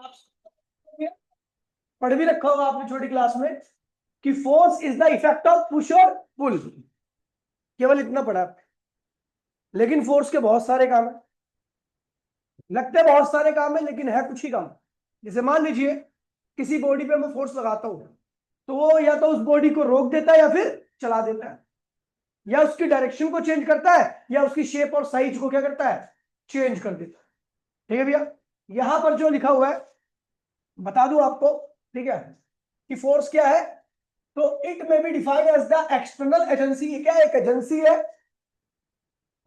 आप पढ़ भी रखा होगा आपने छोटी क्लास में कि force is the effect of push और पुल, केवल इतना पढ़ा। लेकिन फोर्स के बहुत सारे काम है, लगते बहुत सारे काम है लेकिन है कुछ ही काम। जैसे मान लीजिए किसी बॉडी पे मैं फोर्स लगाता हूं तो वो या तो उस बॉडी को रोक देता है या फिर चला देता है, या उसकी डायरेक्शन को चेंज करता है या उसकी शेप और साइज को क्या करता है, चेंज कर देता है। ठीक है भैया, यहां पर जो लिखा हुआ है बता दूं आपको, ठीक है, कि फोर्स क्या है। तो it may be defined as the external agency. क्या एक एजेंसी है,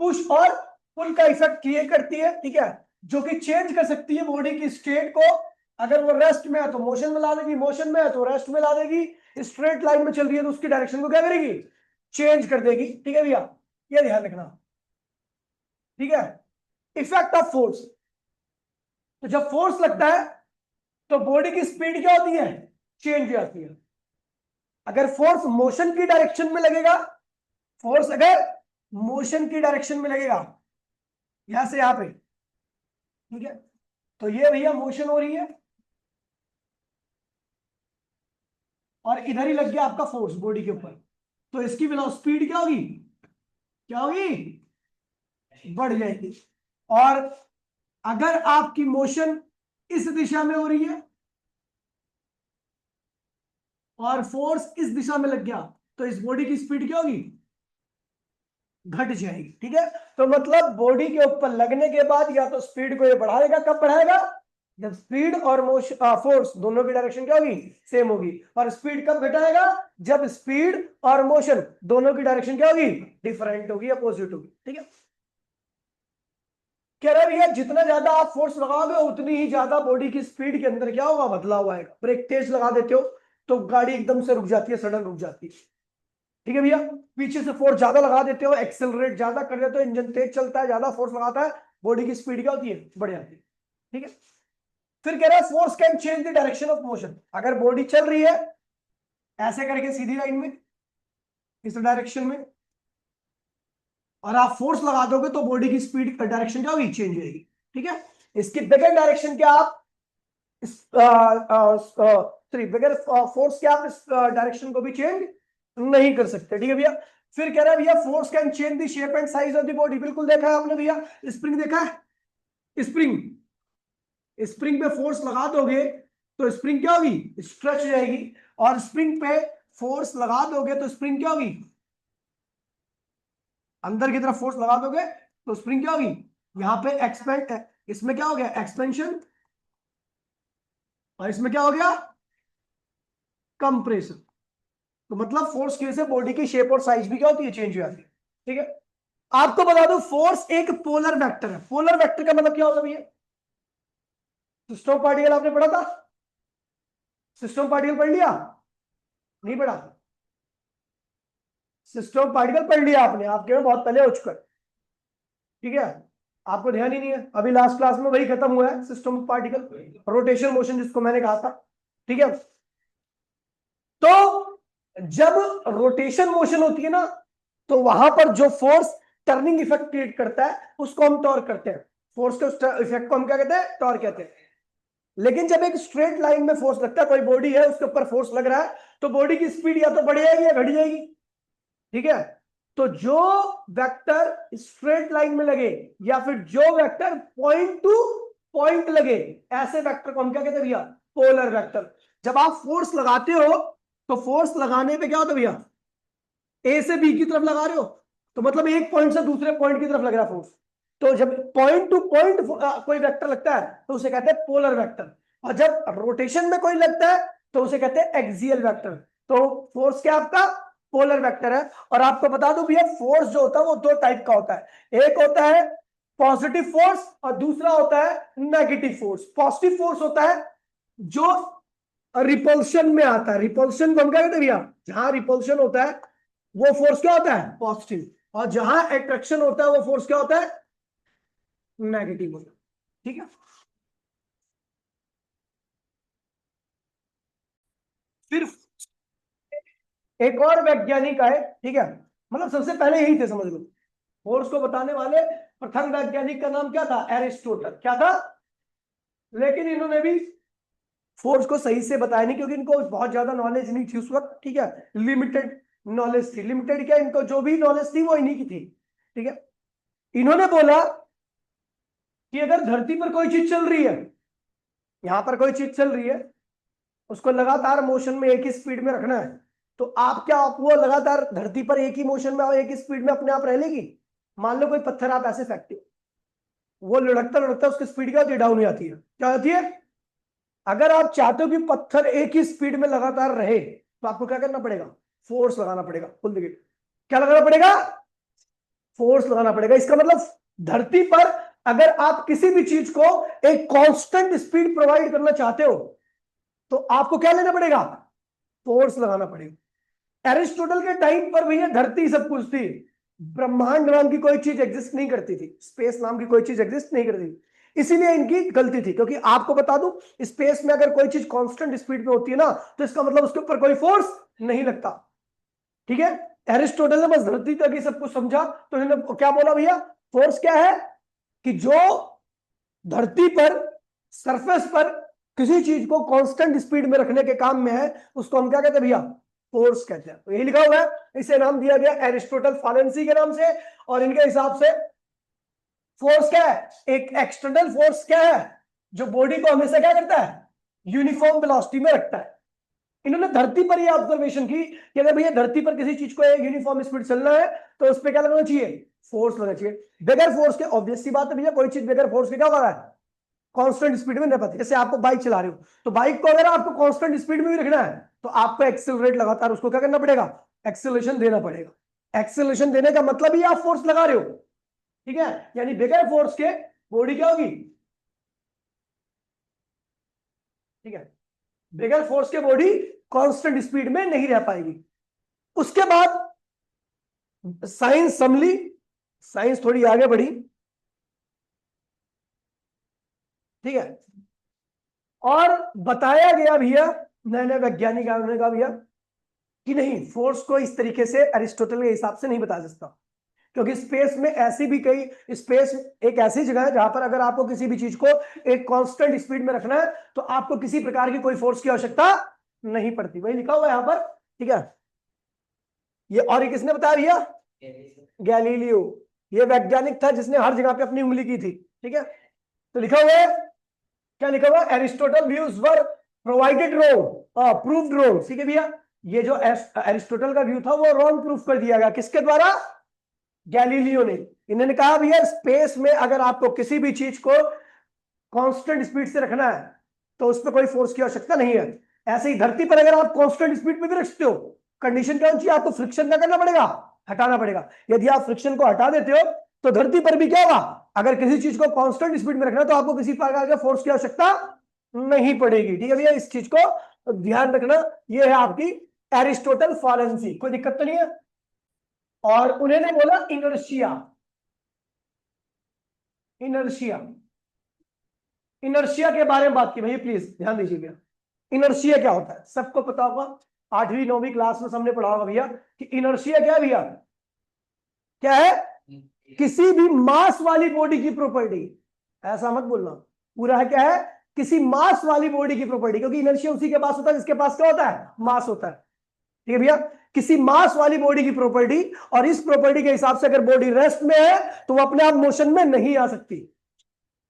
पुश और पुल का इफेक्ट क्रिएट करती है, ठीक है, जो कि चेंज कर सकती है बॉडी की स्टेट को। अगर वो रेस्ट में है तो मोशन में ला देगी, मोशन में है तो रेस्ट में ला देगी, स्ट्रेट लाइन में चल रही है तो उसकी डायरेक्शन को क्या करेगी, चेंज कर देगी। ठीक है भैया, ये ध्यान रखना। ठीक है, इफेक्ट ऑफ फोर्स। तो जब फोर्स लगता है तो बॉडी की स्पीड क्या होती है, चेंज हो जाती है। अगर फोर्स मोशन की डायरेक्शन में लगेगा, फोर्स अगर मोशन की डायरेक्शन में लगेगा यहां से यहां पे, ठीक है, तो ये भैया मोशन हो रही है और इधर ही लग गया आपका फोर्स बॉडी के ऊपर, तो इसकी स्पीड क्या होगी, क्या होगी, बढ़ जाएगी। और अगर आपकी मोशन इस दिशा में हो रही है और फोर्स इस दिशा में लग गया तो इस बॉडी की स्पीड क्या होगी, घट जाएगी। ठीक है, तो मतलब बॉडी के ऊपर लगने के बाद या तो स्पीड को ये बढ़ाएगा, कब बढ़ाएगा, जब स्पीड और मोशन फोर्स दोनों की डायरेक्शन क्या होगी, सेम होगी। और स्पीड कब घटाएगा, जब स्पीड और मोशन दोनों की डायरेक्शन क्या होगी, डिफरेंट होगी, अपोजिट होगी। ठीक है, कह रहे भैया जितना ज्यादा आप फोर्स लगाओगे उतनी ही ज्यादा बॉडी की स्पीड के अंदर क्या होगा, बदलाव आएगा। ब्रेक तेज लगा देते हो तो गाड़ी एकदम से रुक जाती है, सडन रुक जाती है। ठीक है भैया, पीछे से फोर्स ज्यादा लगा देते हो, एक्सेलरेट ज्यादा कर देते हो, इंजन तेज चलता है, ज्यादा फोर्स लगाता है, बॉडी की स्पीड क्या होती है, बढ़ जाती है। ठीक है, फिर कह रहा है force can change the direction of motion. अगर बॉडी चल रही है ऐसे करके सीधी लाइन में, इस डायरेक्शन में, और आप फोर्स लगा दोगे तो बॉडी की स्पीड डायरेक्शन क्या होगी, चेंज होगी। ठीक है, इसकी बगैर डायरेक्शन क्या आप सॉरी बगैर फोर्स क्या आप इस डायरेक्शन को भी चेंज नहीं कर सकते। ठीक है भैया, फिर कह रहा है भैया force can change the shape and size of the body. बिल्कुल देखा है आपने भैया, स्प्रिंग देखा है, स्प्रिंग, स्प्रिंग पे फोर्स लगा दोगे तो स्प्रिंग क्या होगी, स्ट्रेच हो जाएगी। और स्प्रिंग पे फोर्स लगा दोगे तो स्प्रिंग क्या होगी, अंदर की तरफ फोर्स लगा दोगे तो स्प्रिंग क्या होगी, यहां पे एक्सपेंड, इसमें क्या हो गया, एक्सपेंशन, और इसमें क्या हो गया, कंप्रेशन। तो मतलब फोर्स की वजह से बॉडी की शेप और साइज भी क्या होती है, चेंज हो जाती है। ठीक है, आपको बता दो फोर्स एक पोलर वेक्टर है। पोलर वेक्टर का मतलब क्या होता है भैया, सिस्टम पार्टिकल आपने पढ़ा था, सिस्टम पार्टिकल पढ़ लिया, नहीं पढ़ा, सिस्टम पार्टिकल पढ़ लिया आपने, आपके में बहुत पहले हो चुका है। ठीक है, आपको ध्यान ही नहीं है, अभी लास्ट क्लास में वही खत्म हुआ है, सिस्टम पार्टिकल, रोटेशन मोशन जिसको मैंने कहा था। ठीक है, तो जब रोटेशन मोशन होती है ना तो वहां पर जो फोर्स टर्निंग इफेक्ट क्रिएट करता है उसको हम टॉर्क करते हैं। फोर्स के इफेक्ट को हम क्या कहते हैं, टॉर्क कहते हैं। लेकिन जब एक स्ट्रेट लाइन में फोर्स लगता है, कोई बॉडी है उसके ऊपर फोर्स लग रहा है, तो बॉडी की स्पीड या तो बढ़ जाएगी या घट जाएगी। ठीक है, तो जो वेक्टर स्ट्रेट लाइन में लगे या फिर जो वेक्टर पॉइंट टू पॉइंट लगे, ऐसे वेक्टर को हम क्या कहते हैं भैया, पोलर वेक्टर। जब आप फोर्स लगाते हो तो फोर्स लगाने पे क्या होता है भैया, ए से बी की तरफ लगा रहे हो तो मतलब एक पॉइंट से दूसरे पॉइंट की तरफ लग रहा है फोर्स। तो जब पॉइंट टू पॉइंट कोई वेक्टर लगता है तो उसे कहते हैं पोलर वेक्टर, और जब रोटेशन में कोई लगता है तो उसे कहते हैं एक्सियल वेक्टर। तो फोर्स क्या आपका, पोलर वेक्टर है। और आपको बता दूं भैया फोर्स जो होता है वो दो टाइप का होता है, एक होता है पॉजिटिव फोर्स और दूसरा होता है नेगेटिव फोर्स। पॉजिटिव फोर्स होता है जो रिपल्शन में आता है, रिपल्शन को हम क्या कहते हैं भैया, जहां रिपल्शन होता है वो फोर्स क्या होता है, पॉजिटिव, और जहां अट्रैक्शन होता है वो फोर्स क्या होता है, नेगेटिव होता है। ठीक है, फिर एक और वैज्ञानिक आए, ठीक है, मतलब सबसे पहले यही थे समझ लो, फोर्स को बताने वाले प्रथम वैज्ञानिक का नाम क्या था, एरिस्टोटल। क्या था, लेकिन इन्होंने भी फोर्स को सही से बताया नहीं, क्योंकि इनको बहुत ज्यादा नॉलेज नहीं थी उस वक्त, ठीक है, लिमिटेड नॉलेज थी। लिमिटेड क्या, इनको जो भी नॉलेज थी वो इन्हीं की थी, ठीक है। इन्होंने बोला कि अगर धरती पर कोई चीज चल रही है, यहां पर कोई चीज चल रही है, उसको लगातार मोशन में एक ही स्पीड में रखना है, तो आप क्या, आप वो लगातार धरती पर एक ही मोशन में और एक ही स्पीड में अपने आप रह लेगी। मान लो कोई पत्थर आप ऐसे फेंकते हो, वो लुढ़कता लुढ़कता उसकी स्पीड क्या होती है, डाउन हो जाती है। क्या होती है, अगर आप चाहते हो कि पत्थर एक ही स्पीड में लगातार रहे, तो आपको क्या करना पड़ेगा, फोर्स लगाना पड़ेगा। खुल देखिए, क्या लगाना पड़ेगा, फोर्स लगाना पड़ेगा। इसका मतलब धरती पर अगर आप किसी भी चीज को एक कांस्टेंट स्पीड प्रोवाइड करना चाहते हो, तो आपको क्या लेना पड़ेगा, फोर्स लगाना पड़ेगा। एरिस्टोटल के टाइम पर भैया धरती सब कुछ थी, ब्रह्मांड नाम की कोई चीज एग्जिस्ट नहीं करती थी, स्पेस नाम की कोई चीज एग्जिस्ट नहीं करती थी। इसीलिए इनकी गलती थी, क्योंकि आपको बता दूं, स्पेस में अगर कोई चीज कांस्टेंट स्पीड पे होती है ना, तो इसका मतलब उसके ऊपर कोई फोर्स नहीं लगता, ठीक है। एरिस्टोटल ने बस धरती तक ही सब कुछ समझा, तो इन्होंने क्या बोला भैया, फोर्स क्या है कि जो धरती पर सरफेस पर किसी चीज को कांस्टेंट स्पीड में रखने के काम में है, उसको हम क्या कहते हैं भैया, फोर्स कहते हैं। तो यही लिखा हुआ है, इसे नाम दिया गया एरिस्टोटल फालेंसी के नाम से। और इनके हिसाब से फोर्स क्या है, एक एक्सटर्नल फोर्स क्या है, जो बॉडी को हमेशा क्या करता है, यूनिफॉर्म वेलोसिटी में रखता है। इन्होंने धरती पर यह ऑब्जर्वेशन की कि अगर भैया धरती पर किसी चीज को यूनिफॉर्म स्पीड चलना है, तो उस पर क्या लगना चाहिए, फोर्स लगना चाहिए। बगैर फोर्स के, ऑब्वियस सी बात है भैया, कोई चीज बगैर फोर्स के क्या हो रहा है, कांस्टेंट स्पीड में नहीं पाती। जैसे आपको बाइक चला रहे हो, तो बाइक को अगर आपको कांस्टेंट स्पीड में भी रखना है, तो आपको एक्सेलरेट लगातार उसको क्या करना पड़ेगा, एक्सेलरेशन देना पड़ेगा। एक्सेलरेशन देने का मतलब ही आप फोर्स लगा रहे हो, ठीक है। यानी बगैर फोर्स के बॉडी क्या होगी, ठीक है, बगैर फोर्स के बॉडी कांस्टेंट स्पीड में नहीं रह पाएगी। उसके बाद साइंस संभली, साइंस थोड़ी आगे बढ़ी, ठीक है, और बताया गया भैया, नए नए वैज्ञानिक ने कहा भैया कि नहीं, फोर्स को इस तरीके से अरिस्टोटल के हिसाब से नहीं बता सकता, क्योंकि स्पेस में ऐसी भी कई, स्पेस एक ऐसी जगह है जहां पर अगर आपको किसी भी चीज को एक कांस्टेंट स्पीड में रखना है, तो आपको किसी प्रकार की कोई फोर्स की आवश्यकता नहीं पड़ती। वही लिखा हुआ है यहां पर, ठीक है। ये और ये किसने बताया भैया, गैलीलियो। ये वैज्ञानिक था जिसने हर जगह पे अपनी उंगली की थी, ठीक है। तो लिखा हुआ है, क्या लिखा हुआ, एरिस्टोटल व्यूज वर प्रोवाइडेड रॉन्ग, प्रूव्ड रॉन्ग, ठीक है भैया। ये जो एरिस्टोटल का व्यू था वो रॉन्ग प्रूफ कर दिया गया, किसके द्वारा, गैलीलियो ने। इन्होंने कहा भैया स्पेस में अगर आपको किसी भी चीज को कांस्टेंट स्पीड से रखना है, तो उस पर कोई फोर्स की आवश्यकता नहीं है। ऐसे ही धरती पर अगर आप कांस्टेंट स्पीड पे भी रख सकते हो, कंडीशन क्या होनी चाहिए, आपको फ्रिक्शन क्या करना पड़ेगा, हटाना पड़ेगा। यदि आप फ्रिक्शन को हटा देते हो, तो धरती पर भी क्या होगा, अगर किसी चीज को कांस्टेंट स्पीड में रखना है, तो आपको किसी प्रकार के फोर्स की आवश्यकता नहीं पड़ेगी, ठीक है भैया। इस चीज को ध्यान रखना, ये है आपकी एरिस्टोटल फालेंसी, कोई दिक्कत तो नहीं है। और उन्होंने बोला इनर्शिया, इनर्शिया, इनर्शिया के बारे में बात की भैया, प्लीज ध्यान दीजिएगा। इनर्शिया क्या होता है, सबको पता होगा, 8वीं 9वीं क्लास में हमने पढ़ा होगा भैया कि इनर्शिया क्या है भैया, क्या है, किसी भी मास वाली बॉडी की प्रॉपर्टी। ऐसा मत बोलना, पूरा है क्या है, किसी मास वाली बॉडी की प्रॉपर्टी, क्योंकि इनर्शिया उसी के पास होता है जिसके पास क्या होता है, मास होता है, ठीक है भैया। किसी मास वाली बॉडी की प्रॉपर्टी, और इस प्रॉपर्टी के हिसाब से अगर बॉडी रेस्ट में है, तो वो अपने आप मोशन में नहीं आ सकती,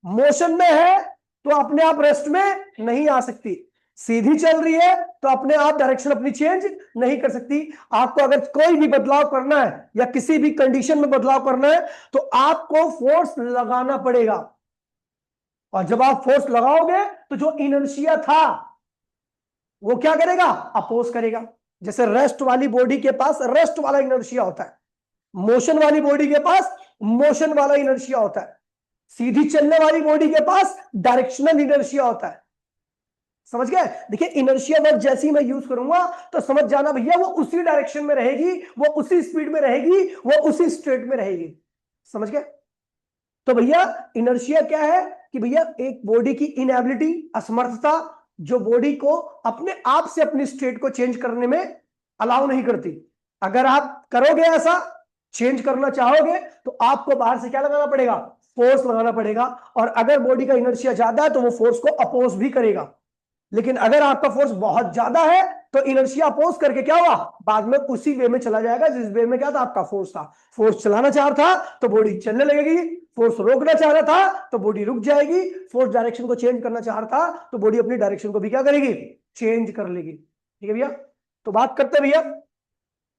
मोशन में है तो अपने आप रेस्ट में नहीं आ सकती, सीधी चल रही है तो अपने आप डायरेक्शन अपनी चेंज नहीं कर सकती। आपको अगर कोई भी बदलाव करना है या किसी भी कंडीशन में बदलाव करना है, तो आपको फोर्स लगाना पड़ेगा, और जब आप फोर्स लगाओगे तो जो इनर्शिया था वो क्या करेगा, अपोज करेगा। जैसे रेस्ट वाली बॉडी के पास रेस्ट वाला इनर्शिया होता है, मोशन वाली बॉडी के पास मोशन वाला इनर्शिया होता है, सीधी चलने वाली बॉडी के पास डायरेक्शनल इनर्शिया होता है। समझ गए, देखिए इनर्शिया वर्ड जैसे ही मैं यूज करूंगा तो समझ जाना भैया, वो उसी डायरेक्शन में रहेगी, वो उसी स्पीड में रहेगी, वो उसी स्टेट में रहेगी। समझ गए, तो भैया इनर्शिया क्या है कि भैया एक बॉडी की इनएबिलिटी, असमर्थता, जो बॉडी को अपने आप से अपनी स्टेट को चेंज करने में अलाउ नहीं करती। अगर आप करोगे ऐसा, चेंज करना चाहोगे, तो आपको बाहर से क्या लगाना पड़ेगा, फोर्स लगाना पड़ेगा। और अगर बॉडी का इनर्शिया ज्यादा है तो वो फोर्स को अपोज भी करेगा। लेकिन अगर आपका फोर्स बहुत ज्यादा है तो इनर्शिया अपोज करके क्या हुआ, बाद में उसी वे में चला जाएगा जिस वे में क्या था आपका फोर्स था। फोर्स चलाना चाह रहा था तो बॉडी चलने लगेगी, फोर्स रोकना चाह रहा था तो बॉडी रुक जाएगी, फोर्स डायरेक्शन को चेंज करना चाह रहा था तो बॉडी अपनी डायरेक्शन को भी क्या करेगी, चेंज कर लेगी। ठीक है भैया, तो बात करते हैं भैया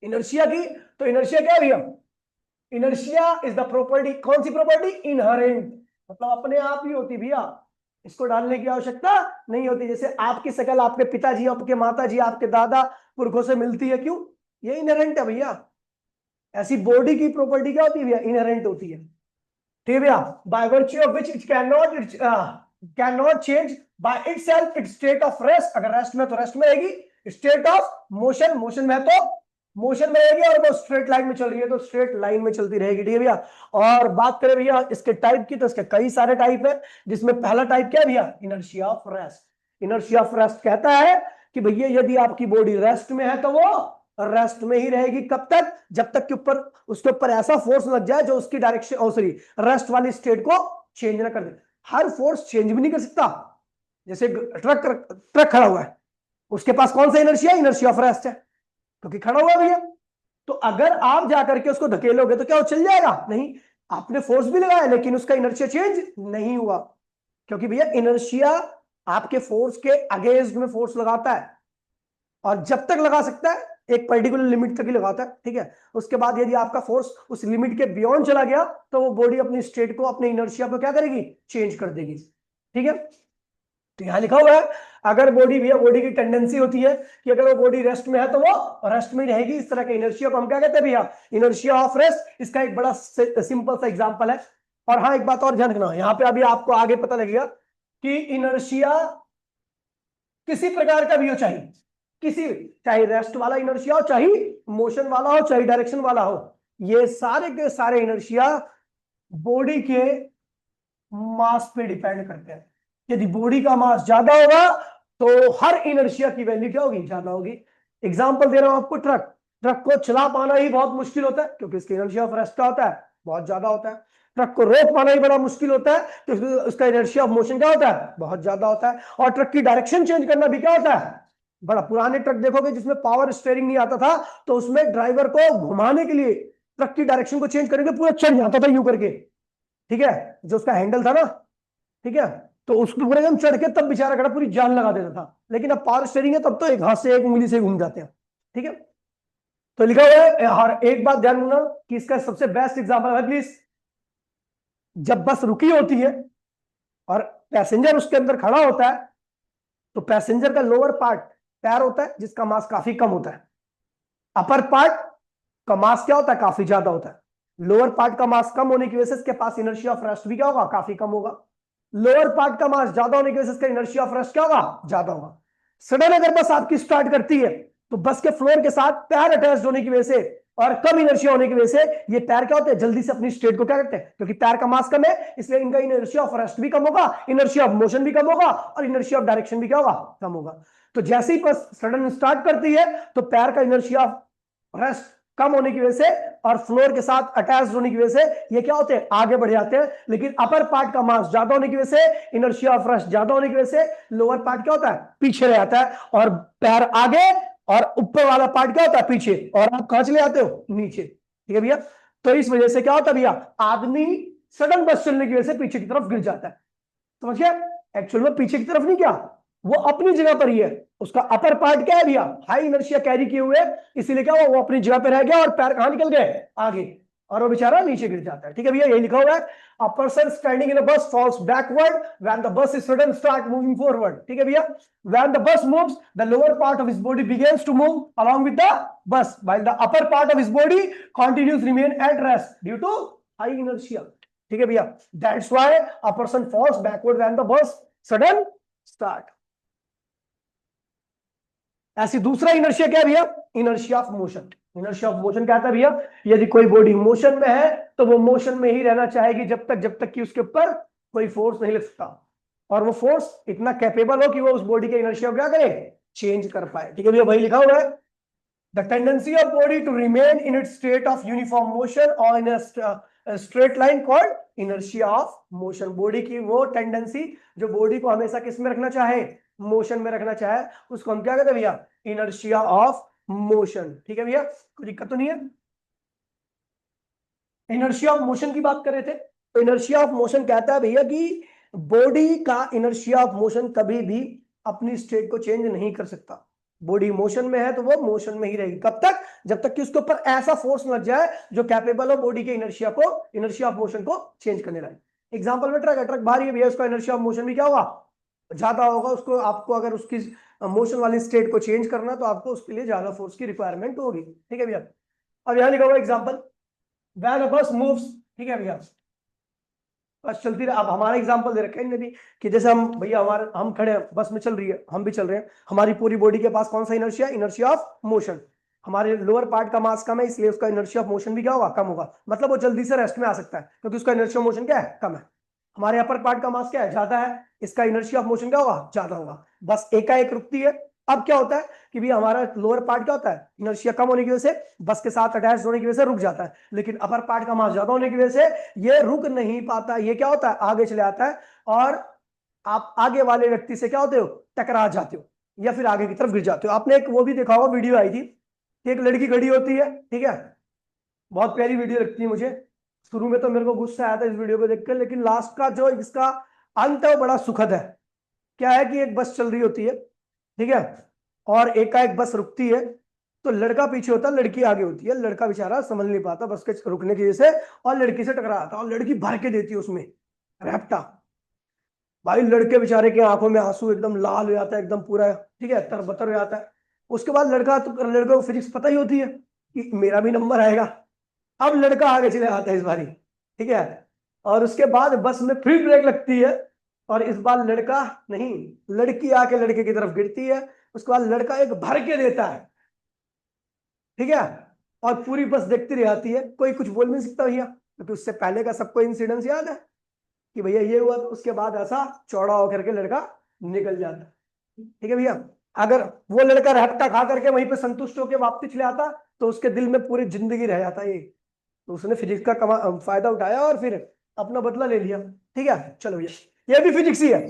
इनर्शिया की। तो इनर्शिया क्या है भैया, इनर्शिया इज द प्रॉपर्टी, कौन सी प्रॉपर्टी, इनहेरेंट, मतलब अपने आप ही होती भैया, इसको डालने की आवश्यकता नहीं होती। जैसे आपकी शकल आपके पिताजी, आपके माताजी, आपके दादा पुरखों से मिलती है, क्यों, ये इनहेरेंट है भैया। ऐसी बॉडी की प्रॉपर्टी क्या होती है भैया, इनहेरेंट होती है। ठीक है भैया, by virtue of which it can not change by itself it's state of rest, अगर रेस्ट में तो रेस्ट में रहेगी, स्टेट ऑफ मोशन, मोशन में तो मोशन में रहेगी, और वो स्ट्रेट लाइन में चल रही है तो स्ट्रेट लाइन में चलती रहेगी। ठीक है भैया, और बात करें भैया इसके टाइप की तो इसके कई सारे टाइप है, जिसमें पहला टाइप क्या है भैया, inertia of rest. Inertia of rest कहता है कि भैया यदि आपकी बॉडी रेस्ट में है तो वो रेस्ट में ही रहेगी, कब तक, जब तक के ऊपर उसके ऊपर ऐसा फोर्स लग जाए जो उसकी डायरेक्शन सॉरी रेस्ट वाली स्टेट को चेंज ना कर दे। हर फोर्स चेंज भी नहीं कर सकता, जैसे ट्रक खड़ा हुआ है, उसके पास कौन सा इनर्शिया, इनर्शिया ऑफ रेस्ट है, क्योंकि खड़ा हुआ भैया। तो अगर आप जाकर के उसको धकेलोगे तो क्या वो चल जाएगा, नहीं, आपने फोर्स भी लगाया लेकिन उसका इनर्शिया चेंज नहीं हुआ, क्योंकि भैया इनर्शिया आपके फोर्स के अगेंस्ट में फोर्स लगाता है, और जब तक लगा सकता है एक पर्टिकुलर लिमिट तक ही लगाता है। ठीक है, उसके बाद यदि आपका फोर्स उस लिमिट के बियॉन्ड चला गया तो वो बॉडी अपनी स्टेट को, अपने इनर्शिया को क्या करेगी, चेंज कर देगी। ठीक है, तो यहां लिखा हुआ है अगर बॉडी भैया, बॉडी की टेंडेंसी होती है कि अगर वो बॉडी रेस्ट में है तो वो रेस्ट में रहेगी, इस तरह के इनर्शिया को हम क्या कहते हैं भैया, इनर्शिया ऑफ रेस्ट। इसका एक बड़ा सिंपल सा एग्जांपल है। और हाँ, एक बात और ध्यान रखना, यहां पे अभी आपको आगे पता लगेगा कि इनर्शिया किसी प्रकार का भी हो, चाहिए किसी, चाहे रेस्ट वाला इनर्शिया हो, चाहे मोशन वाला हो, चाहे डायरेक्शन वाला हो, ये सारे के सारे इनर्शिया बॉडी के मास पे डिपेंड करते हैं। यदि बॉडी का मास ज्यादा होगा तो हर इनर्शिया की वैल्यू क्या होगी, ज्यादा होगी। एग्जांपल दे रहा हूं आपको, ट्रक को चला पाना ही बहुत मुश्किल होता है क्योंकि इसकी इनर्शिया ऑफ रेस्ट क्या होता है, बहुत ज्यादा होता है। ट्रक को रोक पाना ही बड़ा मुश्किल होता है क्योंकि उसका इनर्शिया ऑफ मोशन क्या होता है, बहुत ज्यादा होता है। और ट्रक की डायरेक्शन चेंज करना भी क्या होता है, बड़ा, पुराने ट्रक देखोगे जिसमें पावर स्टीयरिंग नहीं आता था तो उसमें ड्राइवर को घुमाने के लिए ट्रक की डायरेक्शन को चेंज करेंगे, पूरा चढ़ जाता था यूं करके। ठीक है, जो उसका हैंडल था ना, ठीक है, तो उसके पूरे एकदम चढ़ के तब बेचारा खड़ा पूरी जान लगा देता था। लेकिन अब पावर स्टीयरिंग है तब तो एक हाथ से एक उंगली से घूम जाते हैं। ठीक है, तो लिखा हुआ है, और एक बात ध्यान रखना कि इसका सबसे बेस्ट एग्जांपल है प्लीज, जब बस रुकी होती है और पैसेंजर उसके अंदर खड़ा होता है तो पैसेंजर का लोअर पार्ट पैर होता है जिसका मास काफी कम होता है, अपर पार्ट का मास क्या होता है, काफी ज्यादा होता है। लोअर पार्ट का मास कम होने की वजह से इसके पास इनर्शिया ऑफ रेस्ट भी क्या होगा, काफी कम होगा। लोअर पार्ट का मास ज्यादा होने की वजह से इसका इनर्शिया ऑफ रेस्ट क्या होगा, ज्यादा होगा। सडन अगर बस आपकी स्टार्ट करती है तो बस के फ्लोर के साथ पैर अटैच होने की वजह से और कम इनर्शिया होने की वजह से ये पैर क्या होते हैं, जल्दी से अपनी स्टेट को क्या करते हैं, क्योंकि पैर का मास कम है इसलिए इनका इनर्शिया ऑफ रेस्ट भी कम होगा, इनर्शिया ऑफ मोशन भी कम होगा, और इनर्शिया ऑफ डायरेक्शन भी क्या होगा, कम होगा। तो जैसे ही बस सडन स्टार्ट करती है तो पैर का इनर्शिया ऑफ रेस्ट कम होने की वजह से और फ्लोर के साथ अटैच होने की वजह से ये क्या होते हैं, आगे बढ़ जाते हैं। लेकिन अपर पार्ट का मास ज्यादा होने की वजह से, इनर्शिया ऑफ रेस्ट ज्यादा होने की वजह से लोअर पार्ट क्या होता है, पीछे रह जाता है, और पैर आगे और ऊपर वाला पार्ट क्या होता है, पीछे, और आप कहां चले जाते हो, नीचे। ठीक है भैया, तो इस वजह से क्या होता है भैया, आदमी सडन बस चलने की वजह से पीछे की तरफ गिर जाता है। समझ गया, एक्चुअल में पीछे की तरफ नहीं, क्या वो अपनी जगह पर ही है, उसका अपर पार्ट क्या है भैया, हाई इनर्शिया कैरी किए हुए, इसीलिए क्या हुआ, वो अपनी जगह पर रह गया और पैर कहां निकल गए, आगे, और वो बेचारा नीचे गिर जाता है। ठीक है भैया, यही लिखा हुआ है, a person standing in a bus falls backward when the bus is sudden start moving forward. ठीक है भैया, when the bus moves the lower part of his body begins to move along with the bus while the upper part of his body continues remain at rest due to high inertia. ठीक है भैया, that's why a person falls backward when the bus sudden start. ऐसी दूसरा inertia क्या है भैया, inertia of motion. Inertia of motion क्या था भैया, यदि कोई बॉडी मोशन में है तो वो मोशन में ही रहना चाहेगी जब तक कि उसके ऊपर कोई फोर्स नहीं लग सकता, और वो फोर्स इतना कैपेबल हो कि वो उस बॉडी के इनर्शिया को क्या करे, चेंज कर पाए। ठीक है भैया, वही लिखा हुआ है, the tendency of body to remain in its state of uniform motion और in straight line called inertia of motion. Body की वो टेंडेंसी जो बॉडी को हमेशा किस में रखना चाहे, मोशन में रखना चाहे उसको हम क्या कहते हैं भैया, इनर्शिया ऑफ मोशन। ठीक है भैया, कोई दिक्कत तो नहीं है। इनर्शिया ऑफ मोशन की बात कर रहे थे, तो इनर्शिया ऑफ मोशन कहता है भैया कि बॉडी का इनर्शिया ऑफ मोशन कभी भी अपनी स्टेट को चेंज नहीं कर सकता। बॉडी मोशन में है तो वो मोशन में ही रहेगी, कब तक, जब तक कि उसके ऊपर ऐसा फोर्स लग जाए जो कैपेबल हो बॉडी के इनर्शिया को, इनर्शिया ऑफ मोशन को चेंज करने लगे। एग्जांपल में ट्रक है, ट्रक भारी है भैया, उसका इनर्शिया ऑफ मोशन भी क्या होगा, ज्यादा होगा। उसको आपको अगर उसकी मोशन वाली स्टेट को चेंज करना तो आपको उसके लिए ज्यादा फोर्स की रिक्वायरमेंट होगी। ठीक है भैया, अब यहां लिखा हुआ एग्जाम्पल, व्हेन अ बस मूव्स, ठीक है भैया, बस चलती रहे। अब हमारा एग्जांपल दे रखा है इन्होंने भी कि जैसे हम भैया हमारे, हम खड़े हैं, बस में चल रही है, हम भी चल रहे हैं, हमारी पूरी बॉडी के पास कौन सा इनर्शिया, इनर्शिया ऑफ मोशन। हमारे लोअर पार्ट का मास कम है, इसलिए उसका इनर्शिया ऑफ मोशन भी क्या होगा, कम होगा, मतलब वो जल्दी से रेस्ट में आ सकता है क्योंकि उसका इनर्शिया ऑफ मोशन क्या है, कम है। हमारे अपर पार्ट का मास क्या है, ज्यादा है, इसका इनर्शिया ऑफ मोशन क्या होगा, ज्यादा होगा। बस एकाएक रुकती है। अब क्या होता है कि भी हमारा लोअर पार्ट क्या होता है, इनर्शिया कम होने की वजह से, बस के साथ अटैच होने की वजह से रुक जाता है, लेकिन अपर पार्ट का मास ज्यादा होने की वजह से ये रुक नहीं पाता, ये क्या होता है, आगे चले आता है, और आप आगे वाले व्यक्ति से क्या होते हो, टकरा जाते हो या फिर आगे की तरफ गिर जाते हो। आपने एक वो भी देखा होगा, वीडियो आई थी कि एक लड़की खड़ी होती है, ठीक है, बहुत प्यारी वीडियो लगती है मुझे। शुरू में तो मेरे को गुस्सा आया था इस वीडियो को देखकर, लेकिन लास्ट का जो इसका अंत है वो बड़ा सुखद है। क्या है कि एक बस चल रही होती है, ठीक है, और एकाएक बस रुकती है, तो लड़का पीछे होता है, लड़की आगे होती है, लड़का बेचारा समझ नहीं पाता बस के रुकने की वजह से, और लड़की से टकरा आता है, और लड़की भर के देती है उसमें रैप्टा। भाई लड़के बेचारे की आंखों में आंसू, एकदम लाल हो जाता है, एकदम पूरा, ठीक है, तरबतर हो जाता है। उसके बाद लड़का, तो लड़के को फिजिक्स पता ही होती है कि मेरा भी नंबर आएगा। अब लड़का आगे चले आता है इस बारी, ठीक है, और उसके बाद बस में फिर ब्रेक लगती है, और इस बार लड़का नहीं, लड़की आके लड़के की तरफ गिरती है। उसके बाद लड़का एक भर के देता है, ठीक है, और पूरी बस देखती रह जाती है, कोई कुछ बोल नहीं सकता भैया, क्योंकि उससे पहले का सबको इंसिडेंस याद है कि भैया ये हुआ, तो उसके बाद ऐसा चौड़ा होकर के लड़का निकल जाता है। ठीक है भैया, अगर वो लड़का रहता खा करके वहीं पे संतुष्ट होकर वापस चले आता तो उसके दिल में पूरी जिंदगी रह जाता ये, तो उसने फिजिक्स का फायदा उठाया और फिर अपना बदला ले लिया। ठीक है, चलो भैया, ये भी फिजिक्स ही है,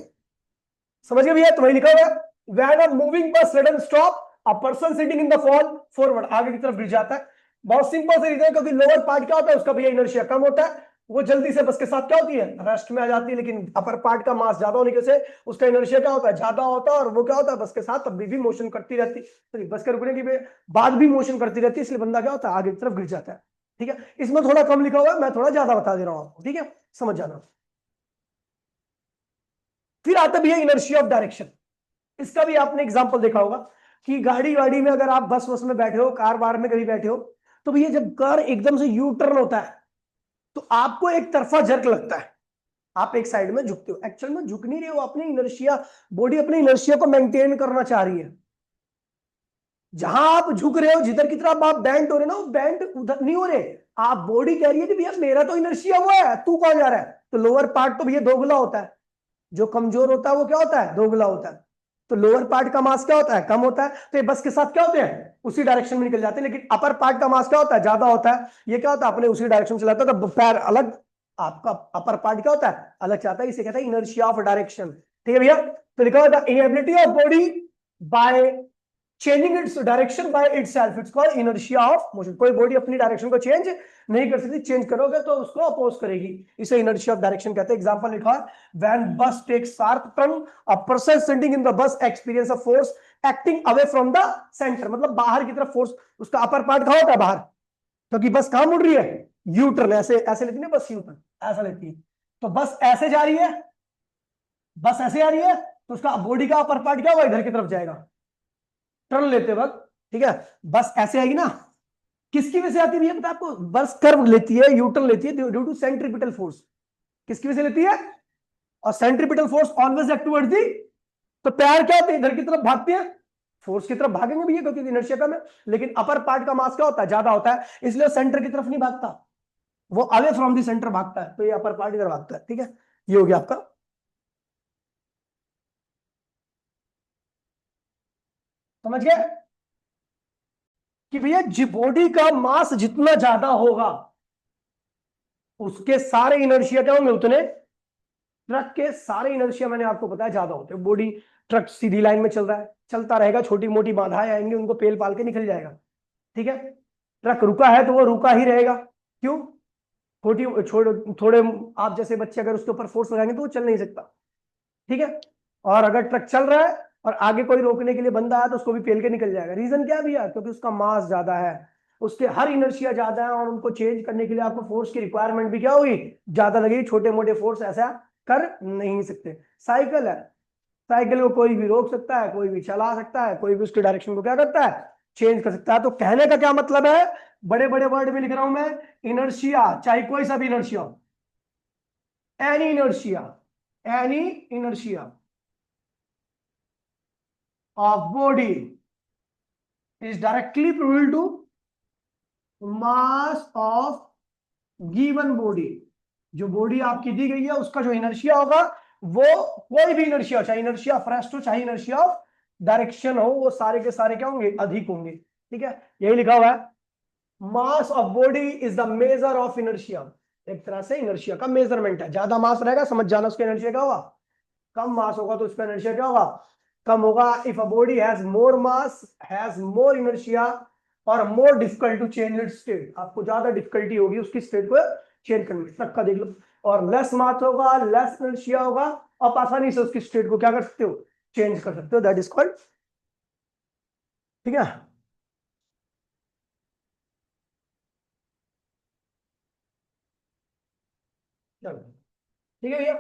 समझ गए भैया, तो वही लिखा हुआ है, व्हेन अ मूविंग बस sudden stop, a person sitting in the fall forward, आगे की तरफ गिर जाता है। बहुत सिंपल से रीजन है, क्योंकि लोअर पार्ट क्या होता है उसका भैया, इनर्शिया कम होता है, वो जल्दी से बस के साथ क्या होती है, रेस्ट में आ जाती है, लेकिन अपर पार्ट का मास ज्यादा होने की वजह से उसका इनर्शिया क्या होता है, ज्यादा होता है, और वो क्या होता है, बस के साथ अभी भी मोशन करती रहती है, बस के रुकने की बाद भी मोशन करती रहती है, इसलिए बंदा क्या होता है, आगे की तरफ गिर जाता है। ठीक है, इसमें थोड़ा कम लिखा हुआ है, मैं थोड़ा ज्यादा बता दे रहा हूं आपको, ठीक है, समझ जाना। फिर आता भी है इनर्शिया ऑफ डायरेक्शन। इसका भी आपने एग्जांपल देखा होगा कि गाड़ी वाड़ी में, अगर आप बस वस में बैठे हो, कार वार में कभी बैठे हो, तो भैया जब कार एकदम से यू टर्न होता है तो आपको एक तरफा झटक लगता है, आप एक साइड में झुकते हो, एक्चुअल में झुक नहीं रहे हो, अपनी इनर्शिया, बॉडी अपनी इनर्शिया को मेंटेन करना चाह रही है। जहां आप झुक रहे हो, जिधर की तरफ आप बैंड हो रहे हो ना, वो बैंड उधर नहीं हो रहे, आप बॉडी कह रही है कि भैया मेरा तो इनर्शिया हुआ है, तू कौन जा रहा है, तो लोअर पार्ट तो भैया दोगुना होता है, जो कमजोर होता है वो क्या होता है, दोगुना होता है, तो लोअर पार्ट का मास क्या होता है, कम होता है, तो ये बस के साथ क्या होते हैं, उसी डायरेक्शन में निकल जाते हैं, लेकिन अपर पार्ट का मास क्या होता है, ज्यादा होता है, ये क्या होता है, अपने उसी डायरेक्शन में चलाता है, तो पैर अलग, आपका अपर पार्ट क्या होता है, अलग जाता है, इसे कहते हैं इनर्शिया ऑफ डायरेक्शन। ठीक है भैया, तो लिखा हुआ था inability of body by changing its direction by itself, it's called inertia of motion. कोई बॉडी अपनी डायरेक्शन को चेंज नहीं कर सकती, चेंज करोगे तो उसको अपोज करेगी, इसे इनर्शिया ऑफ डायरेक्शन कहते हैं। एग्जांपल लिखा है, when bus takes sharp turn, a person sitting in the bus experience a force acting away from the centre, मतलब बाहर की तरफ फोर्स, उसका अपर पार्ट कहां होता है, बाहर, क्योंकि बस कहां मुड़ रही है, यू टर्न, ऐसे ऐसे लेती है बस, यू टर्न ऐसा लेती है, तो बस ऐसे जा रही है, बस ऐसे आ रही है, तो उसका बॉडी का अपर पार्ट क्या होगा, इधर की तरफ जाएगा टर्न लेते वक्त। ठीक है, बस ऐसे आएगी ना, किसकी वजह से आती है भैया पता आपको, बस कर्व लेती है, यू टर्न लेती है ड्यू टू सेंट्रीपिटल फोर्स, किसकी वजह से लेती है, और centripetal force always act towards the, तो पैर क्या होते हैं, इधर की तरफ भागते हैं, फोर्स की तरफ भागेंगे भैया क्योंकि इनर्शिया कम है, लेकिन अपर पार्ट का मास क्या होता है, ज्यादा होता है, इसलिए सेंटर की तरफ नहीं भागता, वो अवे फ्रॉम दी सेंटर भागता है, तो ये अपर पार्ट इधर भागता है। ठीक है, ये हो गया आपका, समझ गए कि भैया बॉडी का मास जितना ज्यादा होगा उसके सारे इनर्शिया क्या होंगे, उतने ट्रक के सारे इनर्शिया मैंने आपको बताया ज्यादा होते हैं। बॉडी, ट्रक सीधी लाइन में चल रहा है, चलता रहेगा, छोटी मोटी बाधाएं आएंगी, उनको पेल पाल के निकल जाएगा। ठीक है, ट्रक रुका है तो वो रुका ही रहेगा। क्यों? थोड़े आप जैसे बच्चे अगर उसके ऊपर फोर्स लगाएंगे तो वो चल नहीं सकता। ठीक है, और अगर ट्रक चल रहा है और आगे कोई रोकने के लिए बंदा आया तो उसको भी पेल के निकल जाएगा। रीजन क्या है भैया? क्योंकि उसका मास ज्यादा है, उसके हर इनर्शिया ज्यादा है, और उनको चेंज करने के लिए आपको फोर्स की रिक्वायरमेंट भी क्या होगी? ज्यादा लगेगी। छोटे मोटे फोर्स ऐसा कर नहीं सकते। साइकिल है, साइकिल को कोई भी रोक सकता है, कोई भी चला सकता है, कोई भी उसके डायरेक्शन को क्या करता है? चेंज कर सकता है। तो कहने का क्या मतलब है? बड़े बड़े वर्ड में लिख रहा हूं मैं, इनर्शिया, चाहे कोई सा भी इनर्शिया हो, any inertia, any inertia of body is directly proportional to mass of given body। जो बॉडी आपकी दी गई है उसका जो इनर्शिया होगा, वो कोई भी इनर्शिया, चाहे इनर्शिया ऑफ रेस्ट हो, चाहे इनर्शिया ऑफ डायरेक्शन हो, वो सारे के सारे क्या होंगे? अधिक होंगे। ठीक है, यही लिखा हुआ है, mass of body is the measure of inertia. एक तरह से इनर्शिया का मेजरमेंट है। ज्यादा मास रहेगा, समझ जाना उसका इनर्शिया क्या होगा। कम मास होगा तो उसका इनर्शिया क्या होगा? कम होगा। If a body has more mass, has more inertia और more difficult to change its state, आपको ज्यादा डिफिकल्टी होगी उसकी स्टेट को चेंज करने में। ट्रक का देख लो, और लेस मास होगा, लेस इनर्शिया होगा, आप आसानी से उसकी स्टेट को क्या कर सकते हो? चेंज कर सकते हो। That is called. ठीक है, चलो ठीक है भैया।